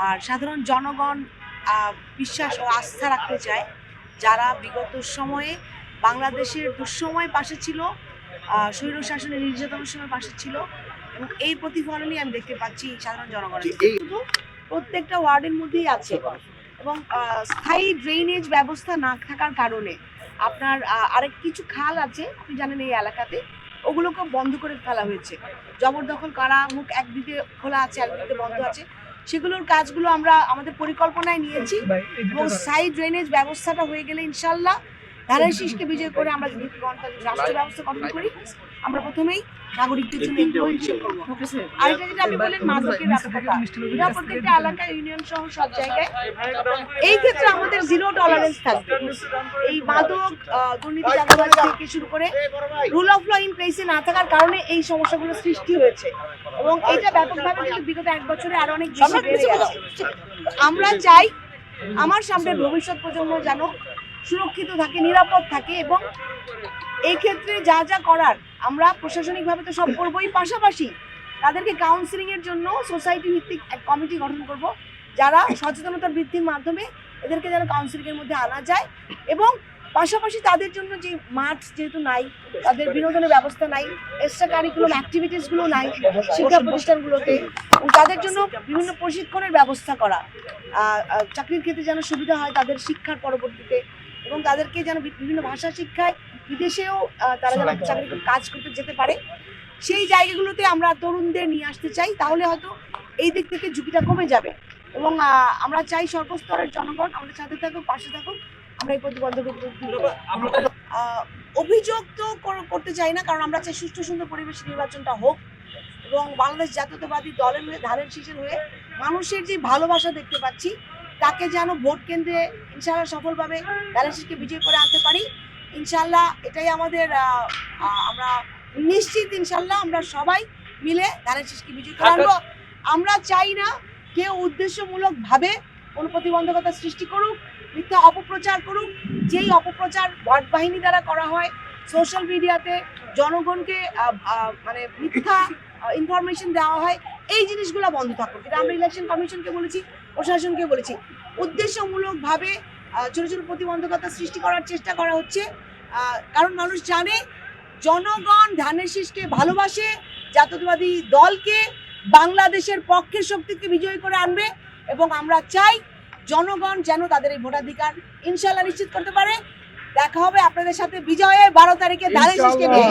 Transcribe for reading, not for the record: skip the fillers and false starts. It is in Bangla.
আর সাধারণ জনগণ বিশ্বাস ও আস্থা রাখতে চায়, যারা বিগত সময়ে বাংলাদেশের দুঃসময় পাশে ছিল, স্বৈরশাসনের নির্যাতনের সময় পাশে ছিল, এবং এই প্রতিফলনই আমি দেখতে পাচ্ছি সাধারণ জনগণের। শুধু প্রত্যেকটা ওয়ার্ডের মধ্যেই আছে, এবং স্থায়ী ড্রেনেজ ব্যবস্থা না থাকার কারণে আপনার আরেক কিছু খাল আছে, আপনি জানেন এই এলাকাতে, ওগুলোকে বন্ধ করে ফেলা হয়েছে। জবরদখল করা, মুখ একদিকে খোলা আছে একদিকে বন্ধ আছে, সেগুলোর কাজগুলো আমরা আমাদের পরিকল্পনায় নিয়েছি, এবং স্থায়ী ড্রেনেজ ব্যবস্থাটা হয়ে গেলে ইনশাল্লাহ ধানের শীষকে বিজয় করে আমরা যদি গণতান্ত্রিক রাষ্ট্র ব্যবস্থা গঠন করি, আমরা প্রথমেই নাগরিকদের জন্য হিসেব করবো। আর এটা যেটা আপনি বললেন মাদকের ব্যাপারটা, এটা প্রত্যেকটা এলাকায়, ইউনিয়ন সহ সব জায়গায় এই ক্ষেত্রে আমাদের জিরো টলারেন্স থাকবে। এই মাদক, দুর্নীতি, চাঁদাবাজি থেকে শুরু করে রুল অফ ল ইন প্লেসে না থাকার কারণে এই সমস্যাগুলো সৃষ্টি হয়েছে, এবং এটা ব্যাপকভাবে কিন্তু বিগত 1 বছরে আরো অনেক বেশি বেড়ে গেছে। আমরা চাই আমার সামনের ভবিষ্যৎ প্রজন্ম যেন সুরক্ষিত থাকে, নিরাপদ থাকে, এবং এই ক্ষেত্রে যা যা করার আমরা প্রশাসনিকভাবে তো সব করবোই, পাশাপাশি তাদেরকে কাউন্সিলিং এর জন্য সোসাইটি ভিত্তিক এক কমিটি গঠন করব, যারা সচেতনতা বৃদ্ধির মাধ্যমে এদেরকে যেন কাউন্সিলিং এর মধ্যে আনা যায়, এবং পাশাপাশি তাদের জন্য যে মাঠ যেহেতু নাই, তাদের বিনোদনের ব্যবস্থা নাই, এক্সট্রা কারিকুলাম অ্যাক্টিভিটিসগুলো নাই শিক্ষা প্রতিষ্ঠানগুলোতে, তাদের জন্য বিভিন্ন প্রশিক্ষণের ব্যবস্থা করা, চাকরির ক্ষেত্রে যেন সুবিধা হয় তাদের শিক্ষার পরবর্তীতে, এবং তাদেরকে যেন বিভিন্ন ভাষা শিক্ষায় বিদেশেও তারা যেন চাকরি কাজ করতে যেতে পারে, সেই জায়গাগুলোতে আমরা তরুণদের নিয়ে আসতে চাই। তাহলে হয়তো এই দিক থেকে ঝুঁকিটা কমে যাবে, এবং আমরা চাই সর্বস্তরের জনগণ আমাদের সাথে থাকুক, পাশে থাকুক। আমরা এই প্রতিবন্ধক অভিযোগ তো করতে চাই না, কারণ আমরা চাই সুষ্ঠু সুন্দর পরিবেশ নির্বাচনটা হোক, এবং বাংলাদেশ জাতীয়তাবাদী দলের হয়ে, ধানের শীষের হয়ে মানুষের যে ভালোবাসা দেখতে পাচ্ছি, তাকে যেন ভোট কেন্দ্রে ইনশাআল্লাহ সফলভাবে ধানের শীষকে বিজয় করে আনতে পারি ইনশাআল্লাহ। এটাই আমাদের আমরা নিশ্চিত ইনশাআল্লাহ আমরা সবাই মিলে ধানের শীষকে বিজয় করে আনবো। আমরা চাই না কেউ উদ্দেশ্যমূলকভাবে কোনো প্রতিবন্ধকতা সৃষ্টি করুক, মিথ্যা অপপ্রচার করুক। যেই অপপ্রচার ভোট বাহিনী দ্বারা করা হয় সোশ্যাল মিডিয়াতে, জনগণকে মানে মিথ্যা ইনফরমেশন দেওয়া হয়, এই জিনিসগুলো বন্ধ থাকুক। এটা আমরা ইলেকশন কমিশনকে বলেছি, প্রশাসনকে বলেছি। উদ্দেশ্যমূলকভাবে ছোটো ছোটো প্রতিবন্ধকতা সৃষ্টি করার চেষ্টা করা হচ্ছে, কারণ মানুষ জানে জনগণ ধানের শীষকে ভালোবাসে, জাতীয়তাবাদী দলকে বাংলাদেশের পক্ষের শক্তিকে বিজয়ী করে আনবে, এবং আমরা চাই জনগণ যেন তাদের এই ভোটাধিকার ইনশাআল্লাহ নিশ্চিত করতে পারে। দেখা হবে আপনাদের সাথে বিজয়ে 12 তারিখে ধানের শীষকে নিয়ে।